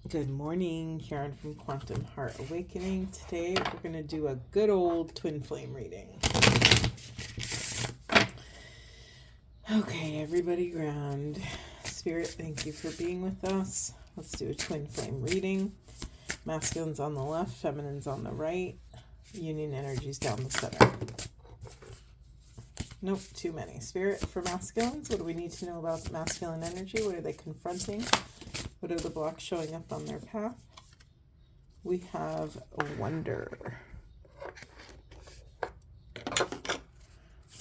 Good morning, Karen from Quantum Heart Awakening. Today we're going to do a good old twin flame reading. Okay, everybody ground. Spirit, thank you for being with us. Let's do a twin flame reading. Masculines on the left, feminines on the right. Union energies down the center. Nope, too many. Spirit for masculines, what do we need to know about masculine energy? What are they confronting? What are the blocks showing up on their path? We have a wonder.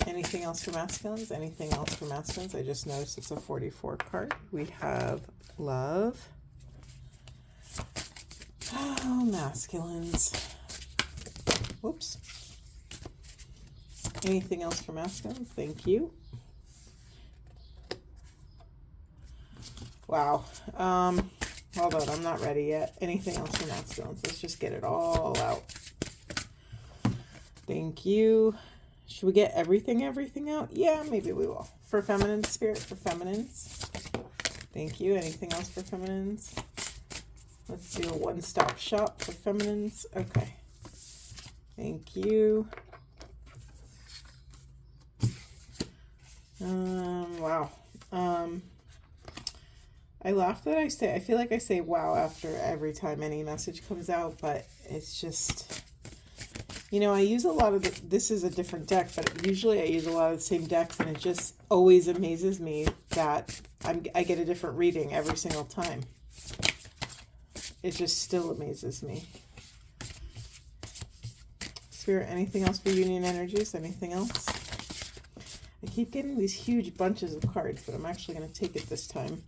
Anything else for masculines? Anything else for masculines? I just noticed it's a 44 card. We have love. Oh, masculines. Whoops. Anything else for masculines? Thank you. Wow. Hold on, I'm not ready yet. Anything else for masculines? Let's just get it all out. Thank you. Should we get everything out? Yeah, maybe we will. For feminines, spirit for feminines. Thank you. Anything else for feminines? Let's do a one-stop shop for feminines. Okay. Thank you. Wow. I laugh that I feel like I say wow after every time any message comes out, but it's just, you know, I use a lot of this is a different deck, but usually I use a lot of the same decks, and it just always amazes me that I get a different reading every single time. It just still amazes me. Spirit, anything else for union energies? Anything else? I keep getting these huge bunches of cards, but I'm actually going to take it this time.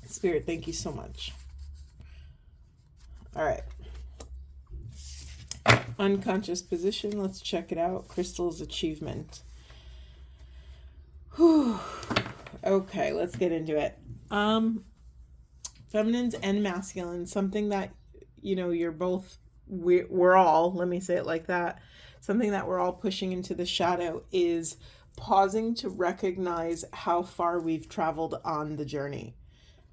Spirit, thank you so much. All right. Unconscious position. Let's check it out. Crystal's achievement. Whew. Okay, let's get into it. Feminines and masculines, something that, you know, we're all, let me say it like that, something that we're all pushing into the shadow is pausing to recognize how far we've traveled on the journey.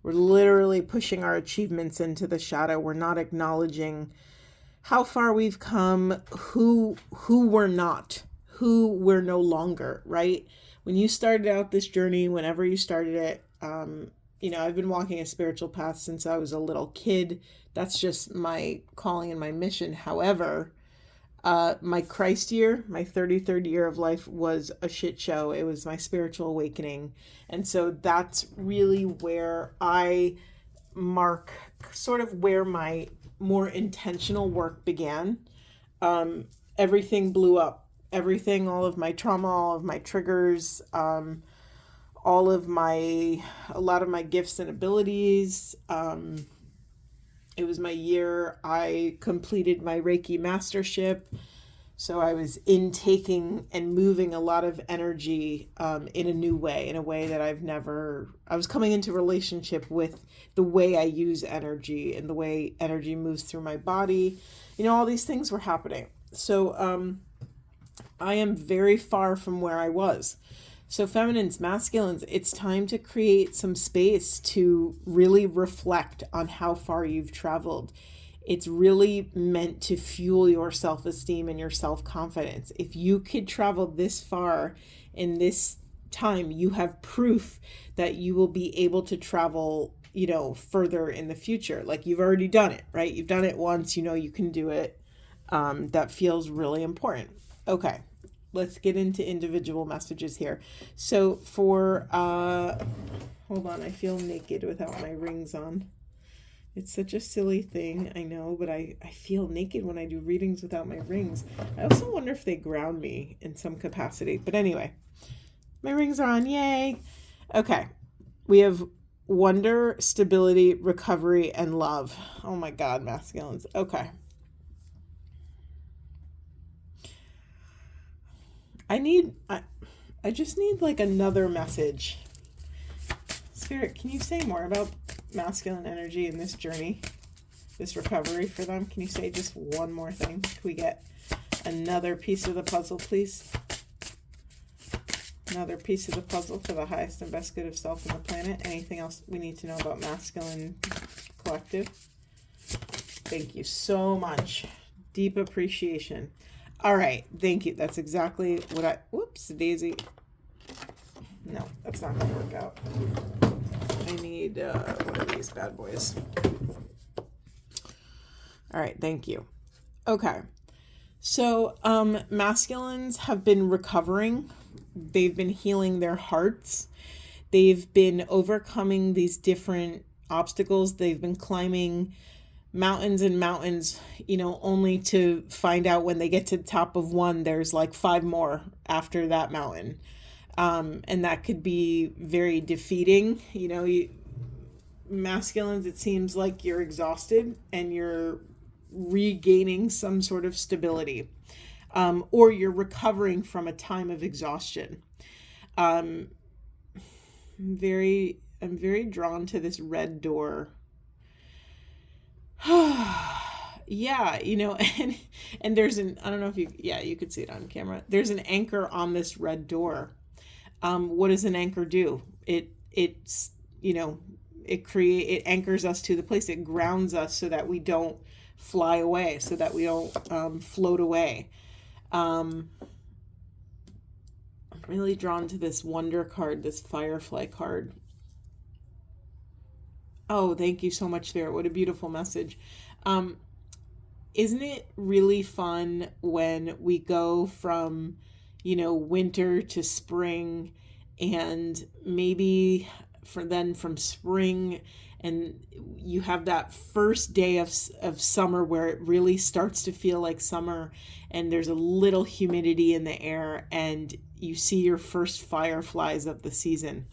We're literally pushing our achievements into the shadow. We're not acknowledging how far we've come, who we're not, who we're no longer, right? When you started out this journey, whenever you started it, you know, I've been walking a spiritual path since I was a little kid. That's just my calling and my mission. However, my Christ year, my 33rd year of life was a shit show. It was my spiritual awakening. And so that's really where I mark sort of where my more intentional work began. Everything blew up. Everything, all of my trauma, all of my triggers, a lot of my gifts and abilities. It was my year I completed my Reiki Mastership. So I was intaking and moving a lot of energy in a new way, in a way that I was coming into relationship with the way I use energy and the way energy moves through my body. You know, all these things were happening. So I am very far from where I was. So feminines, masculines, it's time to create some space to really reflect on how far you've traveled. It's really meant to fuel your self-esteem and your self-confidence. If you could travel this far in this time, you have proof that you will be able to travel, you know, further in the future. Like, you've already done it, right? You've done it once, you know you can do it. That feels really important. Okay. Let's get into individual messages here. So for, hold on, I feel naked without my rings on. It's such a silly thing, I know, but I feel naked when I do readings without my rings. I also wonder if they ground me in some capacity. But anyway, my rings are on, yay. Okay, we have wonder, stability, recovery, and love. Oh my God, masculines. Okay. I just need like another message. Spirit, can you say more about masculine energy in this journey, this recovery for them? Can you say just one more thing? Can we get another piece of the puzzle, please? Another piece of the puzzle for the highest and best good of self and the planet. Anything else we need to know about masculine collective? Thank you so much. Deep appreciation. All right. Thank you. That's exactly what whoops, daisy. No, that's not going to work out. I need one of these bad boys. All right. Thank you. Okay. So, masculines have been recovering. They've been healing their hearts. They've been overcoming these different obstacles. They've been climbing mountains and mountains, only to find out when they get to the top of one, there's like 5 more after that mountain. And that could be very defeating. Masculines, it seems like you're exhausted and you're regaining some sort of stability, or you're recovering from a time of exhaustion. I'm very drawn to this red door. Yeah, and there's I don't know if you could see it on camera. There's an anchor on this red door. What does an anchor do? It anchors us to the place. It grounds us so that we don't fly away, so that we don't float away. I'm really drawn to this wonder card, this firefly card. Oh, thank you so much, Spirit. What a beautiful message. Isn't it really fun when we go from, winter to spring, and maybe from spring, and you have that first day of summer where it really starts to feel like summer, and there's a little humidity in the air, and you see your first fireflies of the season.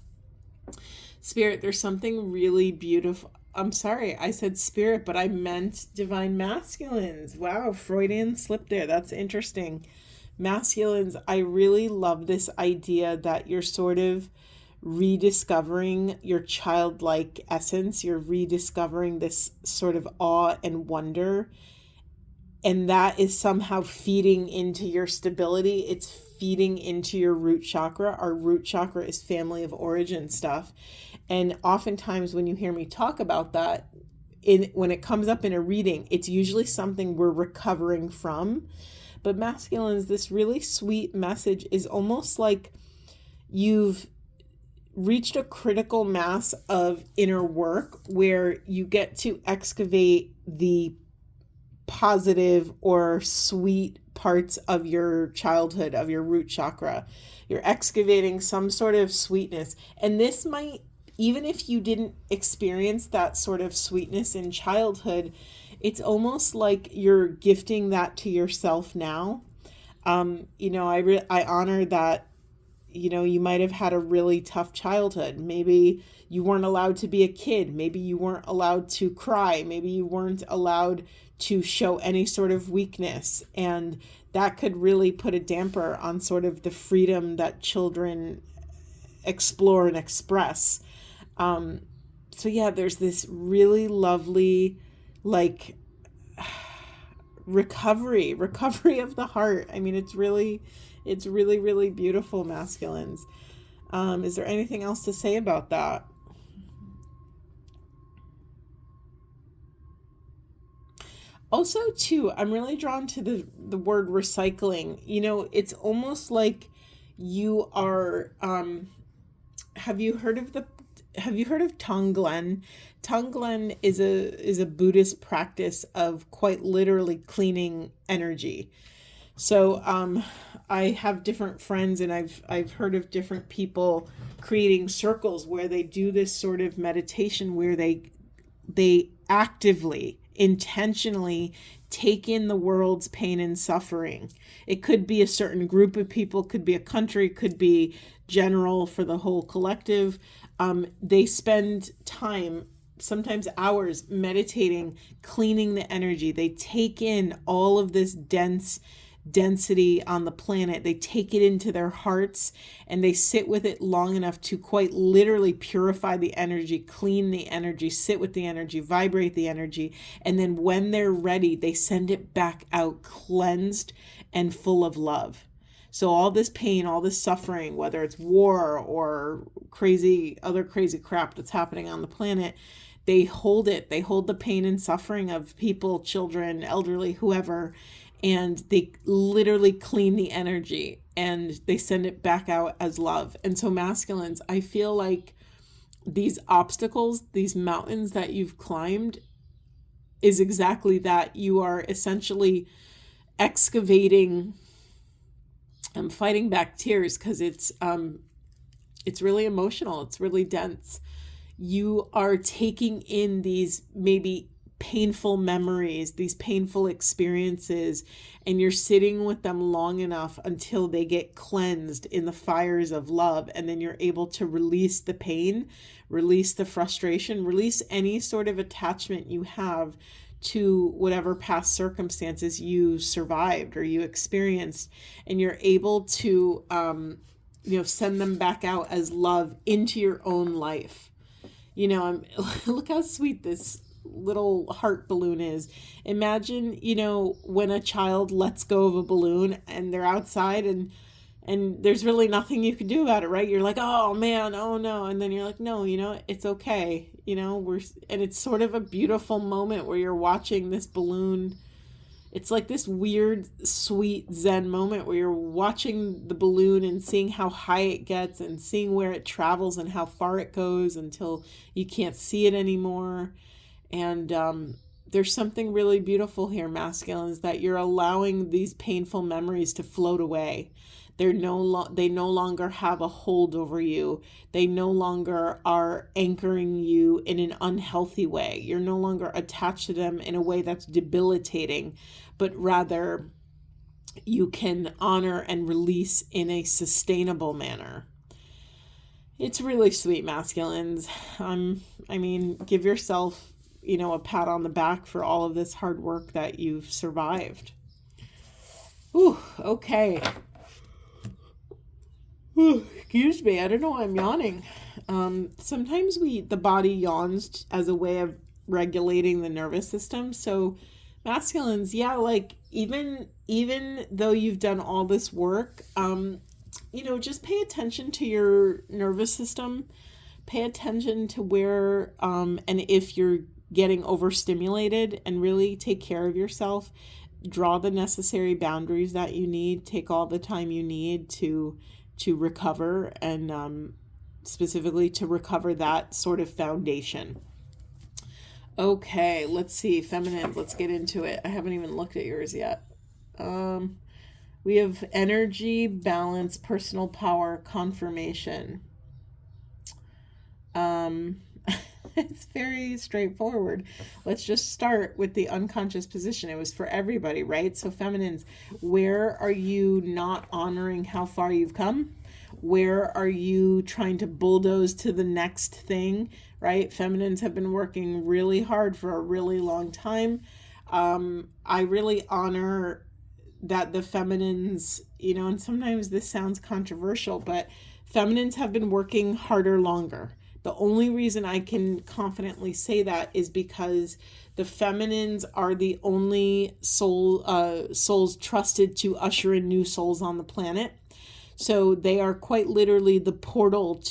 Spirit, there's something really beautiful. I'm sorry, I said spirit, but I meant divine masculines. Wow, Freudian slip there. That's interesting. Masculines, I really love this idea that you're sort of rediscovering your childlike essence. You're rediscovering this sort of awe and wonder. And that is somehow feeding into your stability. It's feeding into your root chakra. Our root chakra is family of origin stuff. And oftentimes when you hear me talk about that, when it comes up in a reading, it's usually something we're recovering from. But masculines, this really sweet message is almost like you've reached a critical mass of inner work where you get to excavate the positive or sweet parts of your childhood, of your root chakra. You're excavating some sort of sweetness. And this might, even if you didn't experience that sort of sweetness in childhood, it's almost like you're gifting that to yourself now. I honor that, you might have had a really tough childhood. Maybe you weren't allowed to be a kid. Maybe you weren't allowed to cry. Maybe you weren't allowed to show any sort of weakness. And that could really put a damper on sort of the freedom that children explore and express. So yeah, there's this really lovely, recovery of the heart. I mean, it's really, really beautiful, masculines. Is there anything else to say about that? Also, too, I'm really drawn to the word recycling. It's almost like you are, have you heard of Tonglen? Tonglen is a Buddhist practice of quite literally cleaning energy. So I have different friends, and I've heard of different people creating circles where they do this sort of meditation where they actively, intentionally take in the world's pain and suffering. It could be a certain group of people, could be a country, could be general for the whole collective. They spend time, sometimes hours, meditating, cleaning the energy. They take in all of this density on the planet. They take it into their hearts, and they sit with it long enough to quite literally purify the energy, clean the energy, sit with the energy, vibrate the energy. And then when they're ready, they send it back out cleansed and full of love. So all this pain, all this suffering, whether it's war or other crazy crap that's happening on the planet, they hold it. They hold the pain and suffering of people, children, elderly, whoever, and they literally clean the energy and they send it back out as love. And so masculines, I feel like these obstacles, these mountains that you've climbed is exactly that. You are essentially excavating. I'm fighting back tears because it's really emotional. It's really dense. You are taking in these maybe painful memories, these painful experiences, and you're sitting with them long enough until they get cleansed in the fires of love. And then you're able to release the pain, release the frustration, release any sort of attachment you have to whatever past circumstances you survived or you experienced. And you're able to, send them back out as love into your own life. Look how sweet this little heart balloon is. Imagine, when a child lets go of a balloon and they're outside and there's really nothing you can do about it, right? You're like, oh man, oh no. And then you're like, no, it's okay. And it's sort of a beautiful moment where you're watching this balloon. It's like this weird, sweet Zen moment where you're watching the balloon and seeing how high it gets and seeing where it travels and how far it goes until you can't see it anymore. And there's something really beautiful here, masculines, that you're allowing these painful memories to float away. They no longer have a hold over you. They no longer are anchoring you in an unhealthy way. You're no longer attached to them in a way that's debilitating, but rather you can honor and release in a sustainable manner. It's really sweet, masculines. Give yourself, a pat on the back for all of this hard work that you've survived. Ooh, okay. Excuse me, I don't know why I'm yawning. Sometimes the body yawns as a way of regulating the nervous system. So masculines, even though you've done all this work, just pay attention to your nervous system. Pay attention to where, and if you're getting overstimulated, and really take care of yourself. Draw the necessary boundaries that you need. Take all the time you need to recover, and specifically to recover that sort of foundation. Okay, let's see, feminine, let's get into it. I haven't even looked at yours yet. We have energy, balance, personal power, confirmation. It's very straightforward. Let's just start with the unconscious position. It was for everybody, right? So feminines, where are you not honoring how far you've come? Where are you trying to bulldoze to the next thing, right? Feminines have been working really hard for a really long time. I really honor that the feminines, and sometimes this sounds controversial, but feminines have been working harder longer. The only reason I can confidently say that is because the feminines are the only souls trusted to usher in new souls on the planet. So they are quite literally the portal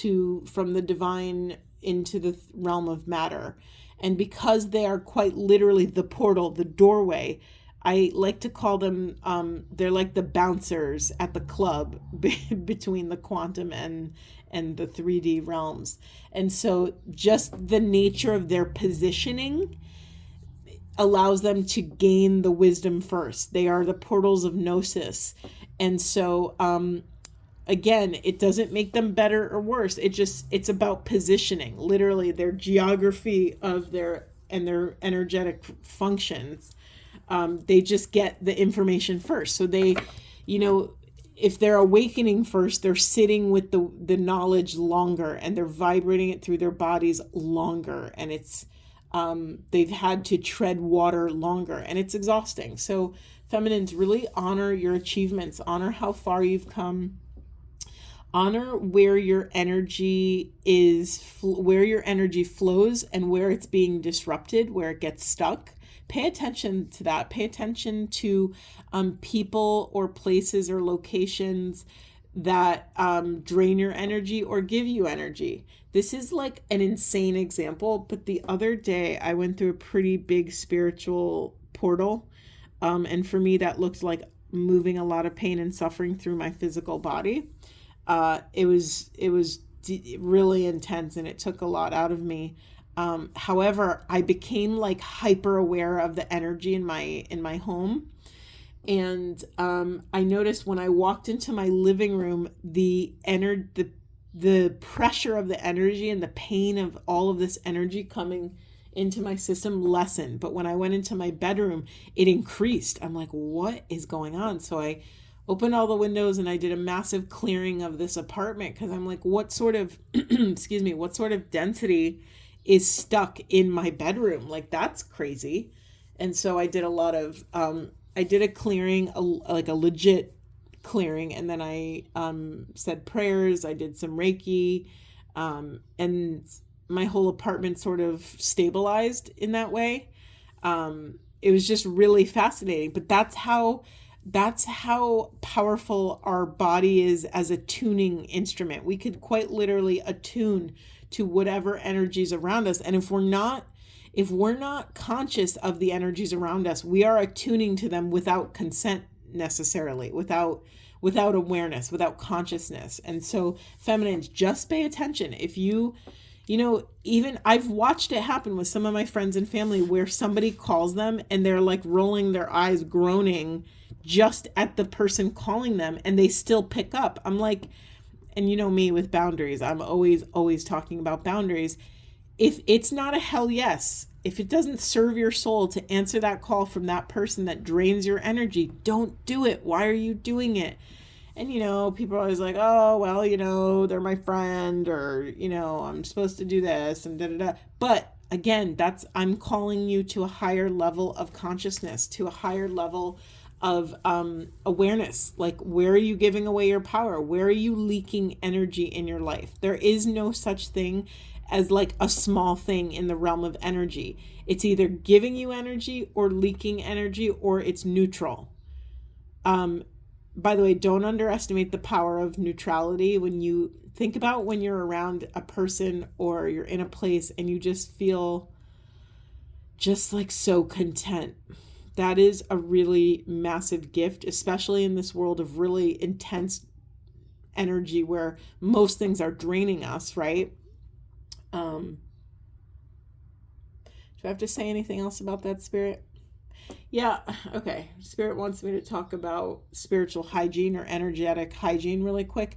from the divine into the realm of matter. And because they are quite literally the portal, the doorway, I like to call them, they're like the bouncers at the club between the quantum and the 3D realms. And so just the nature of their positioning allows them to gain the wisdom first. They are the portals of gnosis. And so, again, it doesn't make them better or worse. It's about positioning, literally their geography of their energetic functions. They just get the information first. So they, if they're awakening first, they're sitting with the knowledge longer, and they're vibrating it through their bodies longer. And it's, they've had to tread water longer, and it's exhausting. So feminines, really honor your achievements, honor how far you've come, honor where your energy where your energy flows and where it's being disrupted, where it gets stuck. pay attention to that. Pay attention to people or places or locations that drain your energy or give you energy. This is like an insane example, but the other day I went through a pretty big spiritual portal. And for me, that looked like moving a lot of pain and suffering through my physical body. It was really intense, and it took a lot out of me. However, I became like hyper aware of the energy in my home. And I noticed when I walked into my living room, the pressure of the energy and the pain of all of this energy coming into my system lessened. But when I went into my bedroom, it increased. I'm like, what is going on? So I opened all the windows and I did a massive clearing of this apartment, because I'm like, what sort of what sort of density is stuck in my bedroom? Like, that's crazy. And so I did a lot of I did a clearing, like a legit clearing, and then I said prayers. I did some Reiki, and my whole apartment sort of stabilized in that way. It was just really fascinating. But that's how powerful our body is as a tuning instrument. We could quite literally attune to whatever energies around us. And if we're not conscious of the energies around us, we are attuning to them without consent necessarily, without awareness, without consciousness. And so feminines, just pay attention. If even I've watched it happen with some of my friends and family, where somebody calls them and they're like rolling their eyes, groaning just at the person calling them, and they still pick up. I'm like, and you know me with boundaries, I'm always talking about boundaries. If it's not a hell yes, if it doesn't serve your soul to answer that call from that person that drains your energy, don't do it. Why are you doing it? And, people are always like, oh, well, they're my friend, or, I'm supposed to do this and da-da-da. But again, I'm calling you to a higher level of consciousness, to a higher level of awareness. Like, where are you giving away your power? Where are you leaking energy in your life? There is no such thing as like a small thing in the realm of energy. It's either giving you energy or leaking energy, or it's neutral. By the way, don't underestimate the power of neutrality. When you think about when you're around a person or you're in a place and you just feel just like so content, that is a really massive gift, especially in this world of really intense energy where most things are draining us, right? Do I have to say anything else about that, Spirit? Yeah, okay. Spirit wants me to talk about spiritual hygiene or energetic hygiene really quick.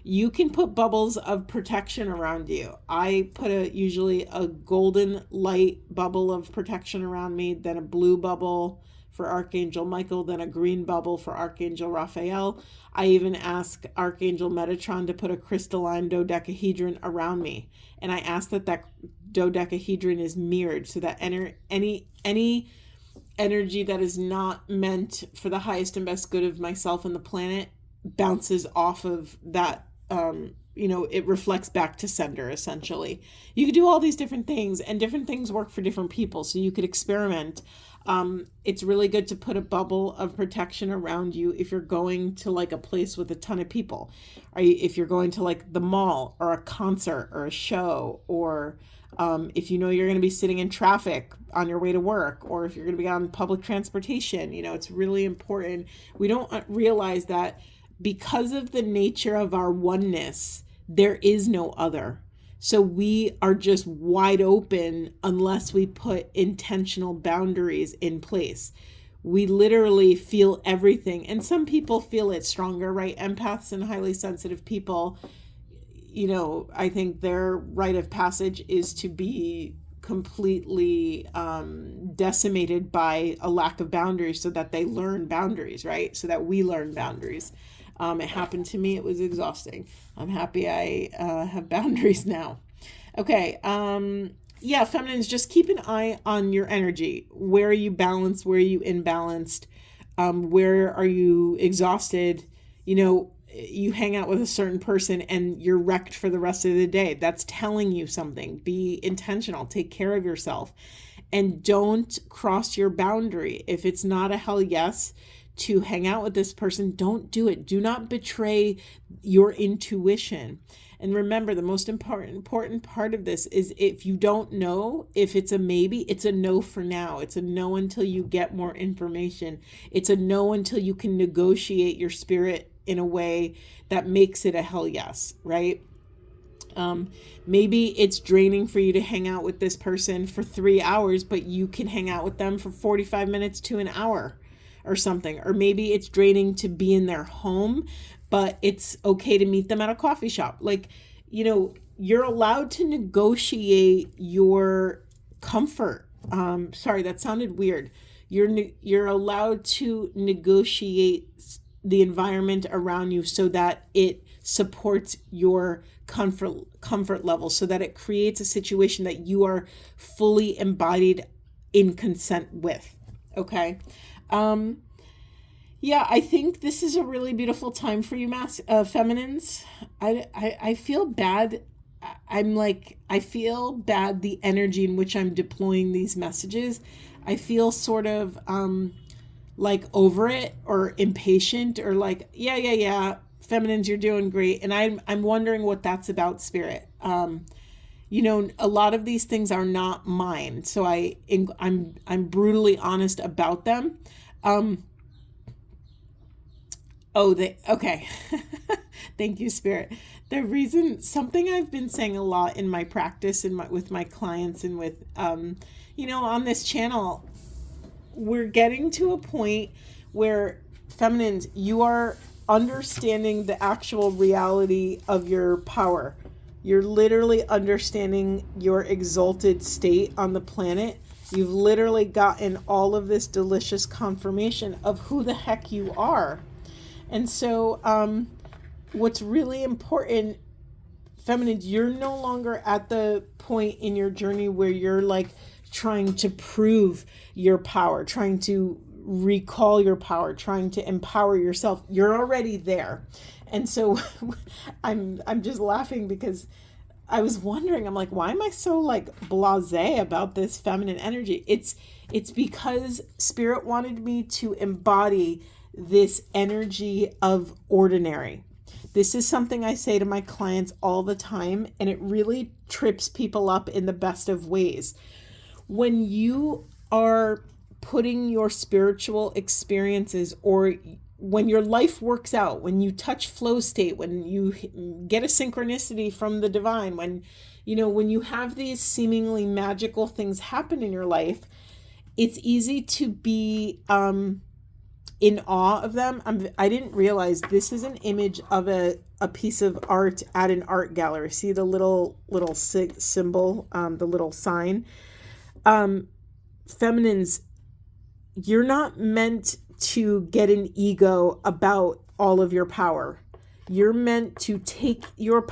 You can put bubbles of protection around you. I put usually a golden light bubble of protection around me, then a blue bubble for Archangel Michael, then a green bubble for Archangel Raphael. I even ask Archangel Metatron to put a crystalline dodecahedron around me. And I ask that dodecahedron is mirrored, so that any energy that is not meant for the highest and best good of myself and the planet bounces off of that. It reflects back to sender, essentially. You could do all these different things, and different things work for different people, so you could experiment. It's really good to put a bubble of protection around you if you're going to like a place with a ton of people, or if you're going to like the mall or a concert or a show, or if you're going to be sitting in traffic on your way to work, or if you're going to be on public transportation. It's really important. We don't realize that because of the nature of our oneness, there is no other. So we are just wide open unless we put intentional boundaries in place. We literally feel everything. And some people feel it stronger, right? Empaths and highly sensitive people, I think their rite of passage is to be completely decimated by a lack of boundaries, so that they learn boundaries, right? So that we learn boundaries. It happened to me. It was exhausting. I'm happy I have boundaries now. Okay. Feminines, just keep an eye on your energy. Where are you balanced? Where are you imbalanced? Where are you exhausted? You hang out with a certain person and you're wrecked for the rest of the day. That's telling you something. Be intentional. Take care of yourself. and don't cross your boundary. If it's not a hell yes to hang out with this person, don't do it. Do not betray your intuition. And remember, the most important part of this is, if you don't know, if it's a maybe, it's a no for now. It's a no until you get more information. It's a no until you can negotiate your spirit in a way that makes it a hell yes, right? Maybe it's draining for you to hang out with this person for 3 hours, but you can hang out with them for 45 minutes to an hour or something. Or maybe it's draining to be in their home, but it's okay to meet them at a coffee shop. Like, you're allowed to negotiate your comfort. Sorry, that sounded weird. You're allowed to negotiate the environment around you so that it supports your comfort level, so that it creates a situation that you are fully embodied in consent with. Okay. Yeah, I think this is a really beautiful time for you, feminines. I feel bad. I feel bad the energy in which I'm deploying these messages. I feel sort of like over it, or impatient, or like, yeah, feminines, you're doing great. And I'm wondering what that's about, Spirit. A lot of these things are not mine, so I'm brutally honest about them. Okay. Thank you, Spirit. The reason, something I've been saying a lot in my practice and with my clients and with, on this channel, we're getting to a point where, feminines, you are understanding the actual reality of your power. You're literally understanding your exalted state on the planet. You've literally gotten all of this delicious confirmation of who the heck you are. And so what's really important, feminine, you're no longer at the point in your journey where you're like trying to prove your power, trying to recall your power, trying to empower yourself. You're already there. And so I'm just laughing because I was wondering, I'm like, why am I so like blasé about this feminine energy? It's because Spirit wanted me to embody this energy of ordinary. This is something I say to my clients all the time, and it really trips people up in the best of ways. When you are putting your spiritual experiences, or when your life works out, when you touch flow state, when you get a synchronicity from the divine, when you have these seemingly magical things happen in your life, it's easy to be in awe of them. I didn't realize this is an image of a piece of art at an art gallery. See the little symbol, the little sign. Feminines, you're not meant to get an ego about all of your power. You're meant to take your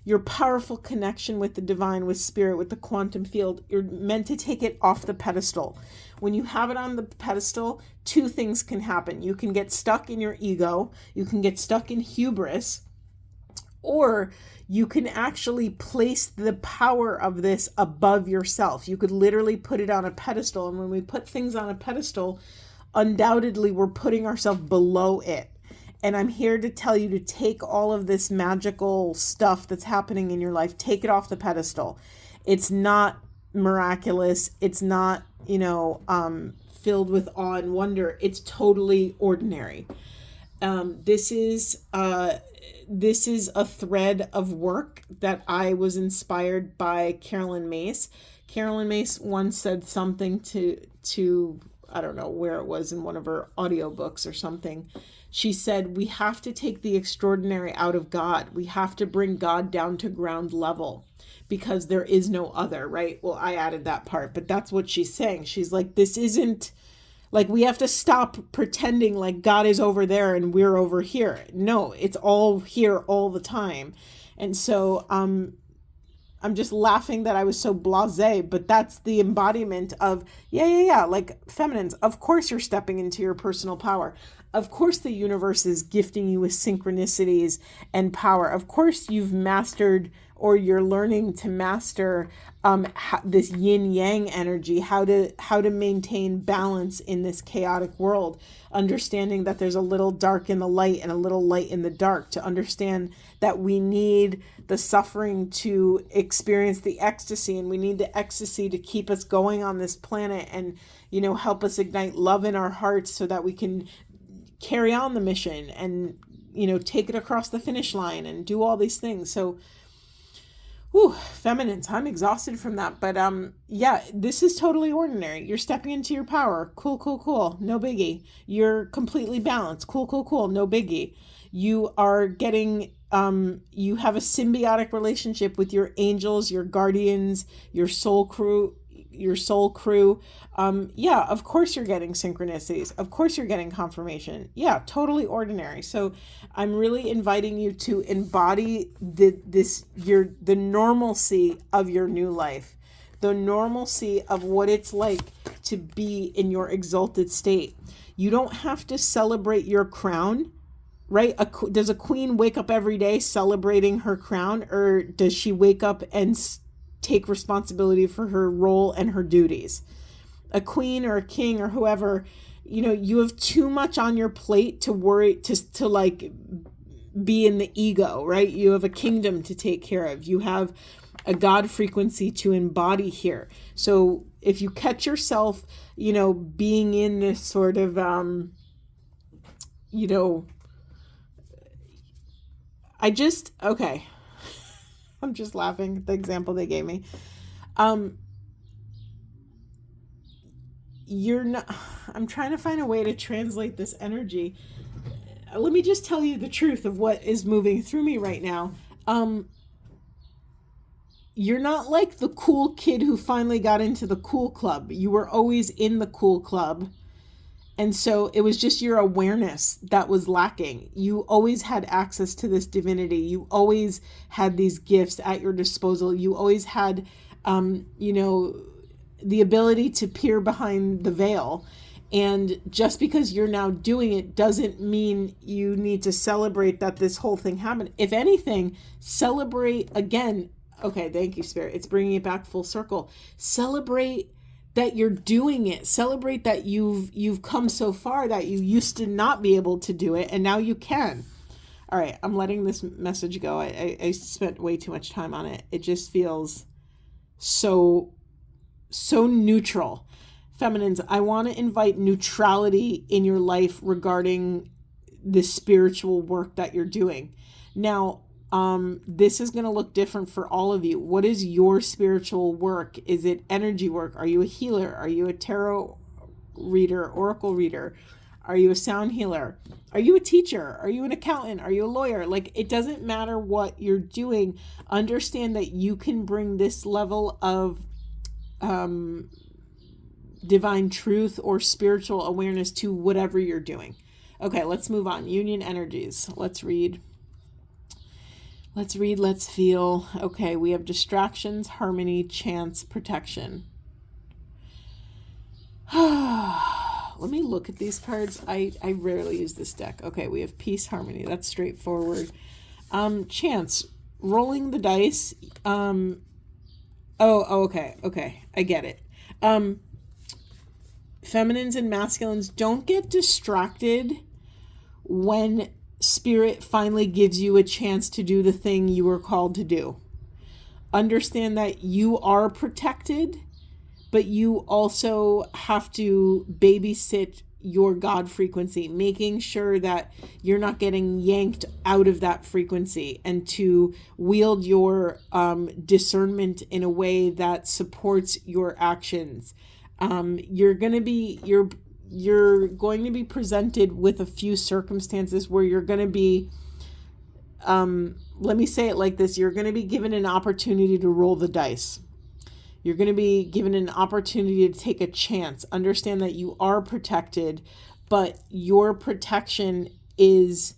your powerful connection with the divine, with Spirit, with the quantum field. You're meant to take it off the pedestal. When you have it on the pedestal, two things can happen. You can get stuck in your ego, you can get stuck in hubris, or you can actually place the power of this above yourself. You could literally put it on a pedestal. And when we put things on a pedestal, undoubtedly we're putting ourselves below it. And I'm here to tell you to take all of this magical stuff that's happening in your life, take it off the pedestal. It's not miraculous. It's not, filled with awe and wonder. It's totally ordinary. This is a thread of work that I was inspired by Carolyn Myss. Carolyn Myss once said something to I don't know where it was, in one of her audiobooks or something. She said, we have to take the extraordinary out of God. We have to bring God down to ground level because there is no other, right? Well, I added that part, but that's what she's saying. She's like, this isn't like, we have to stop pretending like God is over there and we're over here. No, it's all here all the time. And so I'm just laughing that I was so blasé, but that's the embodiment of, yeah. Like, feminines, of course you're stepping into your personal power. Of course the universe is gifting you with synchronicities and power. Of course you've mastered or you're learning to master this yin yang energy, how to maintain balance in this chaotic world, understanding that there's a little dark in the light and a little light in the dark, to understand that we need the suffering to experience the ecstasy, and we need the ecstasy to keep us going on this planet, and help us ignite love in our hearts so that we can carry on the mission and take it across the finish line and do all these things. So feminines, I'm exhausted from that. But yeah, this is totally ordinary. You're stepping into your power. Cool. No biggie. You're completely balanced. Cool. No biggie. You are getting you have a symbiotic relationship with your angels, your guardians, your soul crew. Yeah, of course you're getting synchronicities. Of course you're getting confirmation. Yeah, totally ordinary. So I'm really inviting you to embody the normalcy of your new life, the normalcy of what it's like to be in your exalted state. You don't have to celebrate your crown, right? Does a queen wake up every day celebrating her crown, or does she wake up and take responsibility for her role and her duties? A queen or a king or whoever, you have too much on your plate to worry to like be in the ego, right? You have a kingdom to take care of. You have a God frequency to embody here. So if you catch yourself, being in this sort of, okay. I'm just laughing at the example they gave me. I'm trying to find a way to translate this energy. Let me just tell you the truth of what is moving through me right now. You're not like the cool kid who finally got into the cool club. You were always in the cool club. And so it was just your awareness that was lacking. You always had access to this divinity. You always had these gifts at your disposal. You always had, the ability to peer behind the veil. And just because you're now doing it doesn't mean you need to celebrate that this whole thing happened. If anything, celebrate again. Okay, thank you, Spirit. It's bringing it back full circle. Celebrate that you're doing it. Celebrate that you've come so far, that you used to not be able to do it and now you can. All right, I'm letting this message go. I spent way too much time on it. It just feels so neutral. Feminines, I want to invite neutrality in your life regarding the spiritual work that you're doing. Now, this is going to look different for all of you. What is your spiritual work? Is it energy work? Are you a healer? Are you a tarot reader, oracle reader? Are you a sound healer? Are you a teacher? Are you an accountant? Are you a lawyer? Like, it doesn't matter what you're doing. Understand that you can bring this level of divine truth or spiritual awareness to whatever you're doing. Okay, let's move on. Union energies. Let's read, let's feel. Okay, we have distractions, harmony, chance, protection. Let me look at these cards. I rarely use this deck. Okay, we have peace, harmony. That's straightforward. Chance, rolling the dice. Okay. I get it. Feminines and masculines, don't get distracted when Spirit finally gives you a chance to do the thing you were called to do. Understand that you are protected, but you also have to babysit your God frequency, making sure that you're not getting yanked out of that frequency, and to wield your discernment in a way that supports your actions. You're going to be presented with a few circumstances where you're going to be, let me say it like this, you're going to be given an opportunity to roll the dice. You're going to be given an opportunity to take a chance. Understand that you are protected, but your protection is,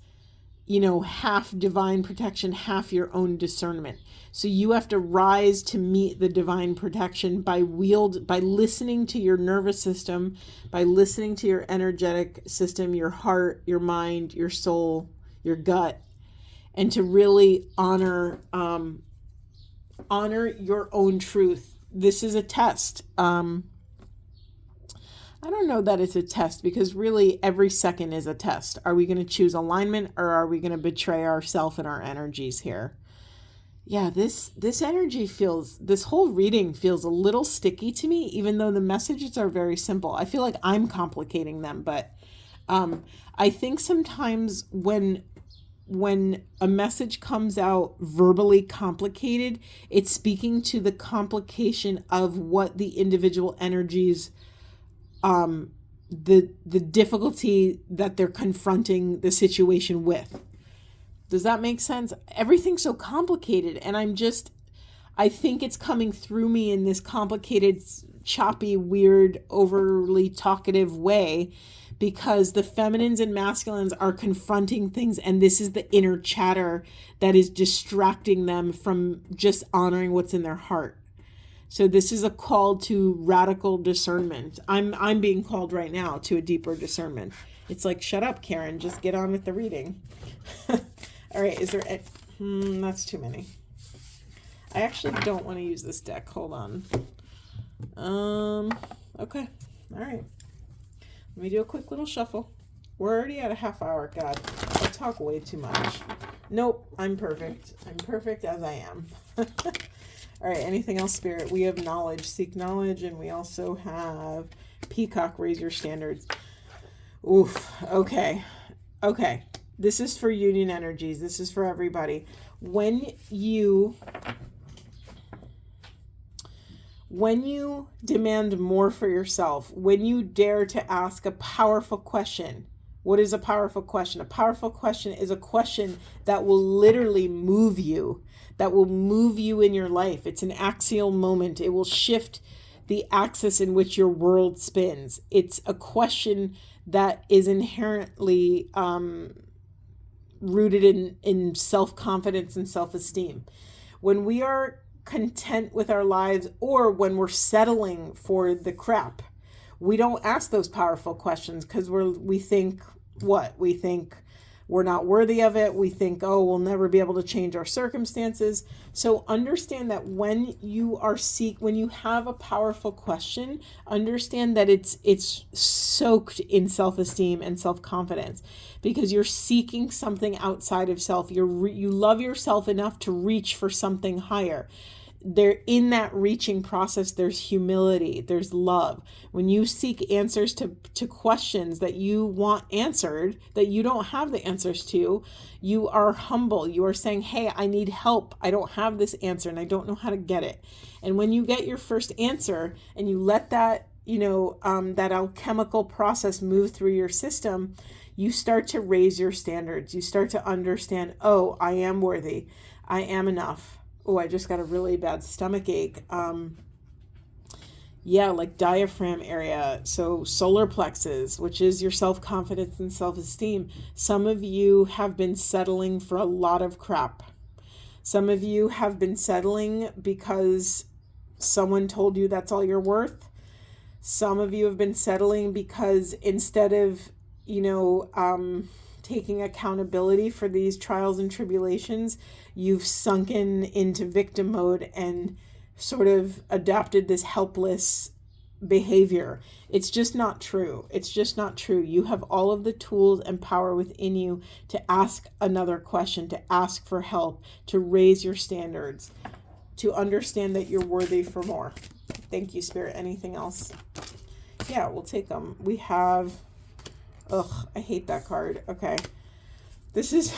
half divine protection, half your own discernment. So you have to rise to meet the divine protection by listening to your nervous system, by listening to your energetic system, your heart, your mind, your soul, your gut, and to really honor Honor your own truth. This is a test. I don't know that it's a test, because really every second is a test. Are we going to choose alignment, or are we going to betray ourselves and our energies here? Yeah, this energy feels, this whole reading feels a little sticky to me, even though the messages are very simple. I feel like I'm complicating them, but I think sometimes when a message comes out verbally complicated, it's speaking to the complication of what the individual energies, the difficulty that they're confronting the situation with. Does that make sense? Everything's so complicated, and I think it's coming through me in this complicated, choppy, weird, overly talkative way, because the feminines and masculines are confronting things, and this is the inner chatter that is distracting them from just honoring what's in their heart. So this is a call to radical discernment. I'm being called right now to a deeper discernment. It's like, shut up, Karen, just get on with the reading. All right, is there that's too many. I actually don't want to use this deck. Hold on. Okay. All right. Let me do a quick little shuffle. We're already at a half hour. God, I talk way too much. Nope, I'm perfect. I'm perfect as I am. All right, anything else, Spirit? We have knowledge. Seek knowledge, and we also have Peacock, raise your standards. Oof. Okay. Okay. This is for union energies. This is for everybody. When you demand more for yourself, when you dare to ask a powerful question. What is a powerful question? A powerful question is a question that will literally move you, that will move you in your life. It's an axial moment. It will shift the axis in which your world spins. It's a question that is inherently rooted in self-confidence and self-esteem. When we are content with our lives, or when we're settling for the crap, we don't ask those powerful questions, because we think we're not worthy of it. We think, oh, we'll never be able to change our circumstances. So understand that when you have a powerful question, understand that it's soaked in self-esteem and self-confidence, because you're seeking something outside of self. You love yourself enough to reach for something higher. There, in that reaching process, there's humility, there's love. When you seek answers to questions that you want answered, that you don't have the answers to, you are humble. You are saying, hey, I need help. I don't have this answer and I don't know how to get it. And when you get your first answer and you let that, that alchemical process move through your system, you start to raise your standards. You start to understand, oh, I am worthy. I am enough. Oh, I just got a really bad stomach ache. Like diaphragm area. So solar plexus, which is your self-confidence and self-esteem. Some of you have been settling for a lot of crap. Some of you have been settling because someone told you that's all you're worth. Some of you have been settling because instead of, taking accountability for these trials and tribulations, you've sunken into victim mode and sort of adopted this helpless behavior. It's just not true. It's just not true. You have all of the tools and power within you to ask another question, to ask for help, to raise your standards, to understand that you're worthy for more. Thank you, Spirit. Anything else? Yeah, we'll take them. We have... Ugh, I hate that card. Okay. This is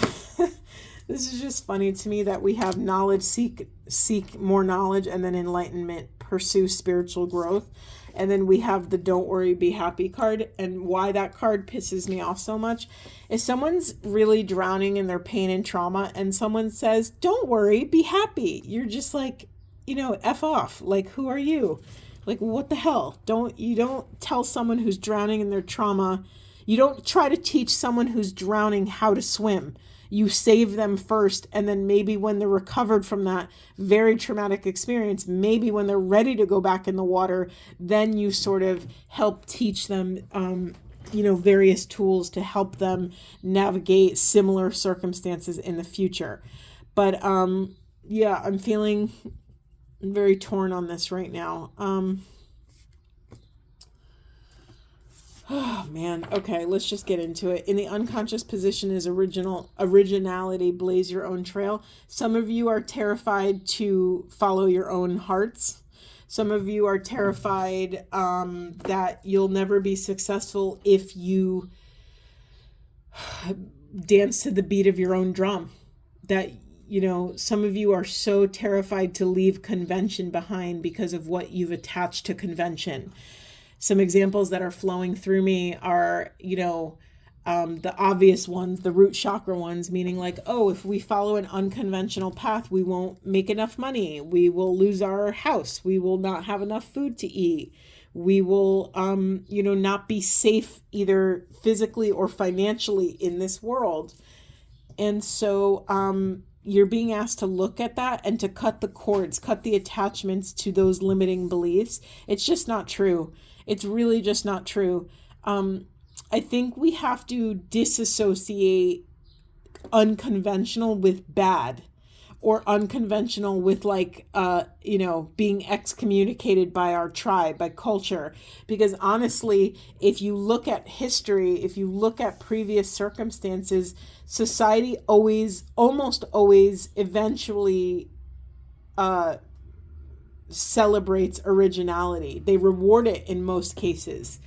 this is just funny to me that we have knowledge, seek more knowledge, and then enlightenment, pursue spiritual growth. And then we have the don't worry, be happy card. And why that card pisses me off so much is someone's really drowning in their pain and trauma, and someone says, don't worry, be happy. You're just like, F off. Like, who are you? Like, what the hell? You don't tell someone who's drowning in their trauma. You don't try to teach someone who's drowning how to swim. You save them first, and then maybe when they're recovered from that very traumatic experience, maybe when they're ready to go back in the water, then you sort of help teach them, various tools to help them navigate similar circumstances in the future. But I'm feeling I'm very torn on this right now. Oh man. Okay, let's just get into it. In the unconscious position is originality, blaze your own trail. Some of you are terrified to follow your own hearts. Some of you are terrified that you'll never be successful if you dance to the beat of your own drum. That, some of you are so terrified to leave convention behind because of what you've attached to convention. Some examples that are flowing through me are, the obvious ones, the root chakra ones, meaning like, oh, if we follow an unconventional path, we won't make enough money. We will lose our house. We will not have enough food to eat. We will, not be safe either physically or financially in this world. And so you're being asked to look at that and to cut the cords, cut the attachments to those limiting beliefs. It's just not true. It's really just not true. I think we have to disassociate unconventional with bad, or unconventional with being excommunicated by our tribe, by culture. Because honestly, if you look at history, if you look at previous circumstances, society almost always eventually celebrates originality. They reward it in most cases.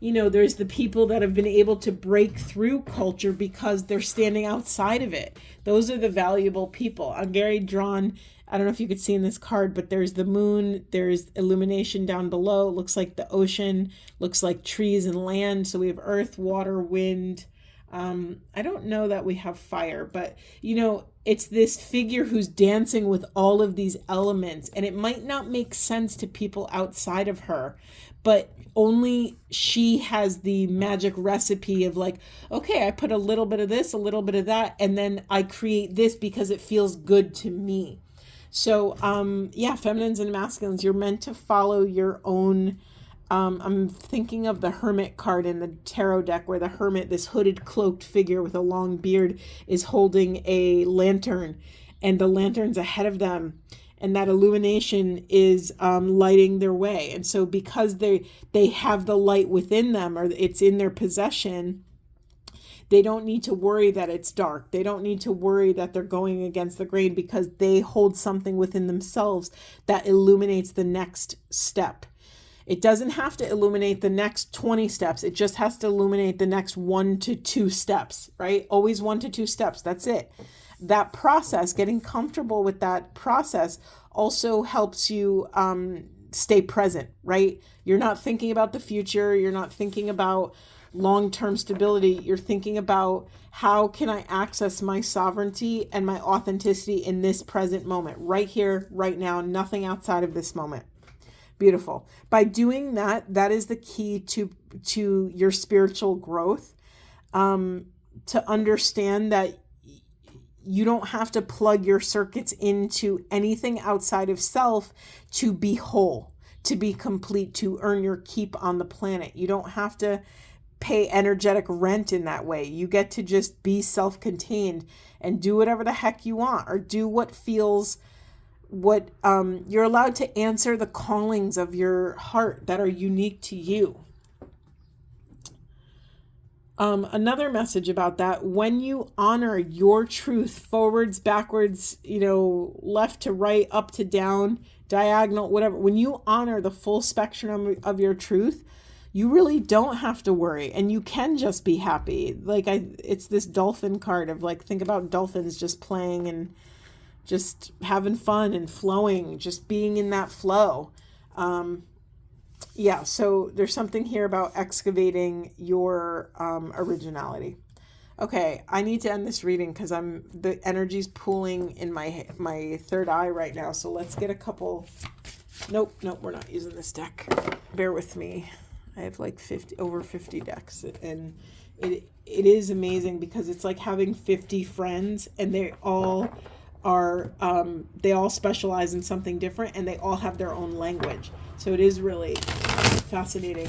There's the people that have been able to break through culture because they're standing outside of it. Those are the valuable people. I'm very drawn. I don't know if you could see in this card, but there's the moon, there's illumination down below. It looks like the ocean, looks like trees and land. So we have earth, water, wind. I don't know that we have fire, but it's this figure who's dancing with all of these elements, and it might not make sense to people outside of her, but only she has the magic recipe of like, okay, I put a little bit of this, a little bit of that, and then I create this because it feels good to me. So, feminines and masculines, you're meant to follow your own. I'm thinking of the Hermit card in the tarot deck, where the Hermit, this hooded, cloaked figure with a long beard, is holding a lantern, and the lantern's ahead of them, and that illumination is lighting their way. And so because they have the light within them, or it's in their possession, they don't need to worry that it's dark. They don't need to worry that they're going against the grain, because they hold something within themselves that illuminates the next step. It doesn't have to illuminate the next 20 steps. It just has to illuminate the next 1 to 2 steps, right? Always 1 to 2 steps. That's it. That process, getting comfortable with that process, also helps you stay present, right? You're not thinking about the future. You're not thinking about long-term stability. You're thinking about, how can I access my sovereignty and my authenticity in this present moment, right here, right now, nothing outside of this moment. Beautiful. By doing that, that is the key to your spiritual growth. To understand that you don't have to plug your circuits into anything outside of self to be whole, to be complete, to earn your keep on the planet. You don't have to pay energetic rent in that way. You get to just be self-contained and do whatever the heck you want, or do what feels you're allowed to answer the callings of your heart that are unique to you. Another message about that: when you honor your truth, forwards, backwards, left to right, up to down, diagonal, whatever, when you honor the full spectrum of your truth, you really don't have to worry, and you can just be happy. It's this dolphin card of think about dolphins just playing and just having fun and flowing, just being in that flow. So there's something here about excavating your originality. Okay, I need to end this reading because the energy's pooling in my third eye right now. So let's get a couple. Nope, we're not using this deck. Bear with me. I have over 50 decks, and it is amazing because it's like having 50 friends, and they all specialize in something different, and they all have their own language. So it is really fascinating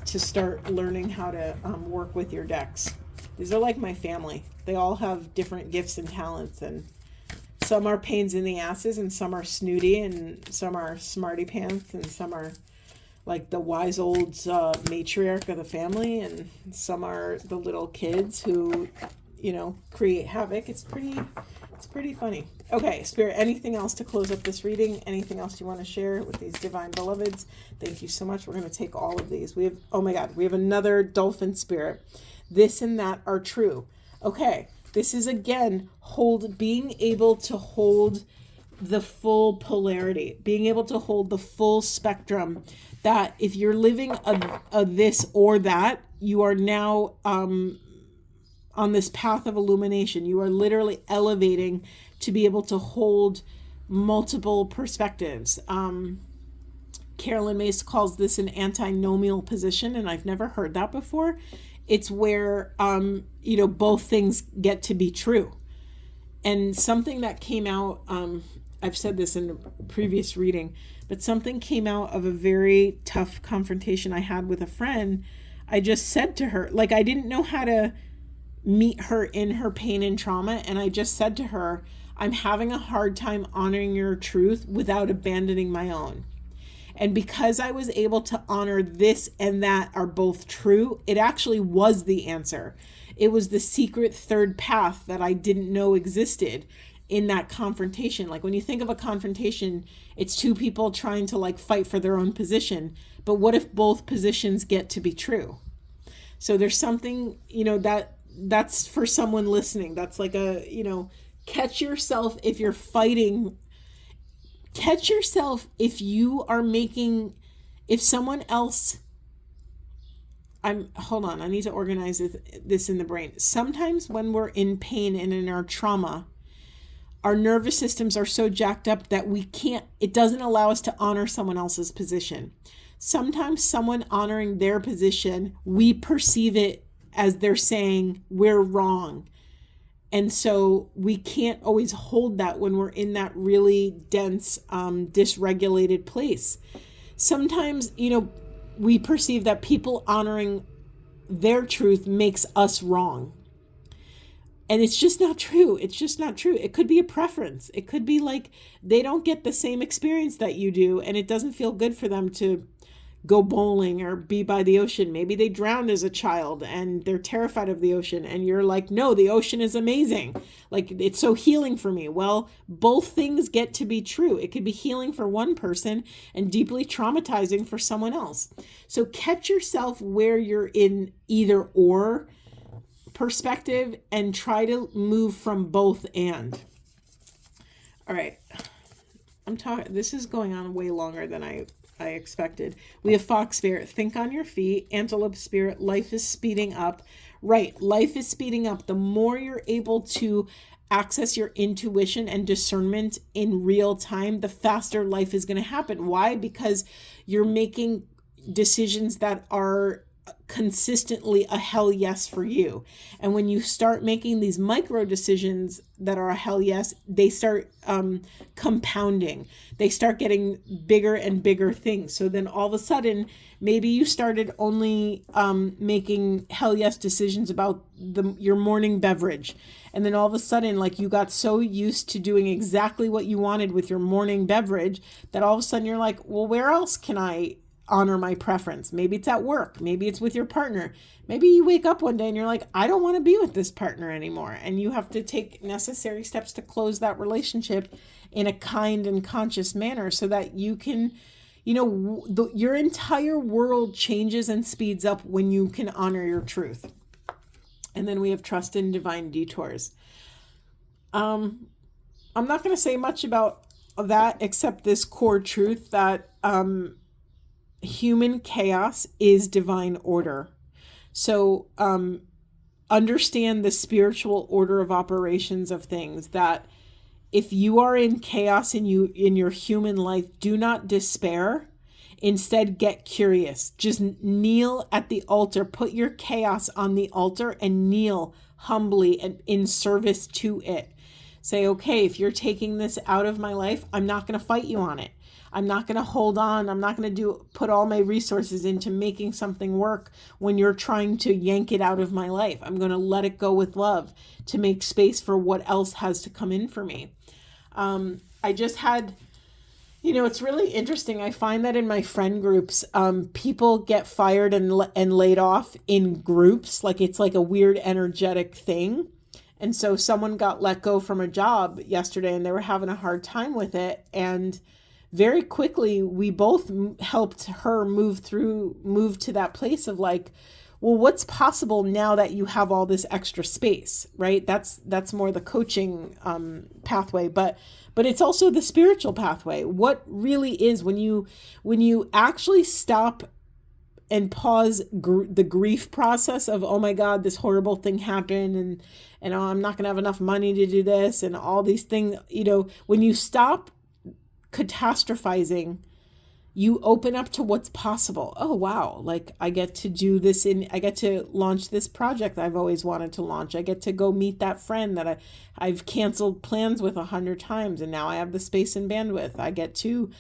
to start learning how to work with your decks. These are like my family. They all have different gifts and talents, and some are pains in the asses, and some are snooty, and some are smarty pants, and some are like the wise old matriarch of the family, and some are the little kids who, create havoc. It's pretty funny. Okay, Spirit, anything else to close up this reading? Anything else you want to share with these divine beloveds? Thank you so much. We're going to take all of these. We have, oh my God, we have another dolphin spirit. This and that are true. Okay, this is again, being able to hold the full polarity, being able to hold the full spectrum, that if you're living a this or that, you are now on this path of illumination. You are literally elevating to be able to hold multiple perspectives. Carolyn Mace calls this an antinomial position, and I've never heard that before. It's where, both things get to be true. And something that came out, I've said this in a previous reading, but something came out of a very tough confrontation I had with a friend. I just said to her, I didn't know how to meet her in her pain and trauma. And I just said to her, I'm having a hard time honoring your truth without abandoning my own. And because I was able to honor this and that are both true, it actually was the answer. It was the secret third path that I didn't know existed in that confrontation. Like when you think of a confrontation, it's two people trying to fight for their own position. But what if both positions get to be true? So there's something, that's for someone listening. That's like catch yourself if you're fighting. Catch yourself if you are if someone else, hold on, I need to organize this in the brain. Sometimes when we're in pain and in our trauma, our nervous systems are so jacked up that it doesn't allow us to honor someone else's position. Sometimes someone honoring their position, we perceive it as they're saying we're wrong. And so we can't always hold that when we're in that really dense, dysregulated place. Sometimes, we perceive that people honoring their truth makes us wrong. And it's just not true. It's just not true. It could be a preference. It could be they don't get the same experience that you do, and it doesn't feel good for them to go bowling or be by the ocean. Maybe they drowned as a child and they're terrified of the ocean, and you're like, no, the ocean is amazing. It's so healing for me. Well, both things get to be true. It could be healing for one person and deeply traumatizing for someone else. So catch yourself where you're in either or perspective and try to move from both and. All right. This is going on way longer than I expected. We have Fox Spirit, think on your feet. Antelope Spirit, life is speeding up. Right, life is speeding up. The more you're able to access your intuition and discernment in real time, the faster life is going to happen. Why? Because you're making decisions that are consistently a hell yes for you. And when you start making these micro decisions that are a hell yes, they start compounding. They start getting bigger and bigger things. So then all of a sudden, maybe you started only making hell yes decisions about your morning beverage. And then all of a sudden, you got so used to doing exactly what you wanted with your morning beverage that all of a sudden you're like, well, where else can I honor my preference? Maybe it's at work. Maybe it's with your partner. Maybe you wake up one day and you're like, I don't want to be with this partner anymore. And you have to take necessary steps to close that relationship in a kind and conscious manner so that you can, your entire world changes and speeds up when you can honor your truth. And then we have trust in divine detours. I'm not going to say much about that except this core truth that, human chaos is divine order. So understand the spiritual order of operations of things, that if you are in chaos in your human life, do not despair. Instead, get curious. Just kneel at the altar. Put your chaos on the altar and kneel humbly and in service to it. Say, okay, if you're taking this out of my life, I'm not going to fight you on it. I'm not going to hold on. I'm not going to put all my resources into making something work when you're trying to yank it out of my life. I'm going to let it go with love to make space for what else has to come in for me. I just had, it's really interesting. I find that in my friend groups, people get fired and laid off in groups. Like it's like a weird energetic thing. And so someone got let go from a job yesterday and they were having a hard time with it. And very quickly, we both helped her move to that place of like, well, what's possible now that you have all this extra space, right? That's more the coaching pathway, but it's also the spiritual pathway. What really is when you actually stop and pause the grief process of, oh my God, this horrible thing happened, and oh, I'm not going to have enough money to do this, and all these things, when you stop catastrophizing, you open up to what's possible. Oh, wow. Like I get to do this I get to launch this project I've always wanted to launch. I get to go meet that friend that I've canceled plans with 100 times. And now I have the space and bandwidth. I get to,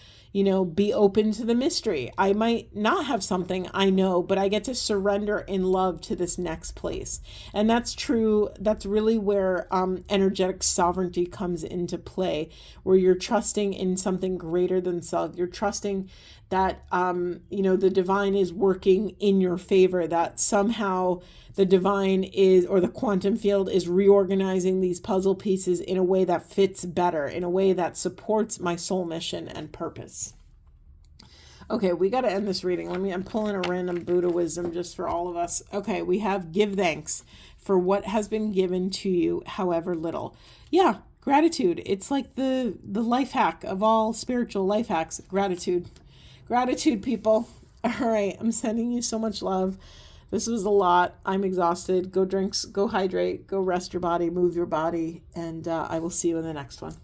be open to the mystery. I might not have something I know, but I get to surrender in love to this next place. And that's true. That's really where energetic sovereignty comes into play, where you're trusting in something greater than self. You're trusting that, the divine is working in your favor, that somehow the divine or the quantum field is reorganizing these puzzle pieces in a way that fits better, in a way that supports my soul mission and purpose. Okay, we got to end this reading. I'm pulling a random Buddha wisdom just for all of us. Okay, we have give thanks for what has been given to you, however little. Yeah, gratitude. It's like the life hack of all spiritual life hacks. Gratitude. Gratitude, people. All right, I'm sending you so much love. This was a lot. I'm exhausted. Go drink, go hydrate, go rest your body, move your body, and I will see you in the next one.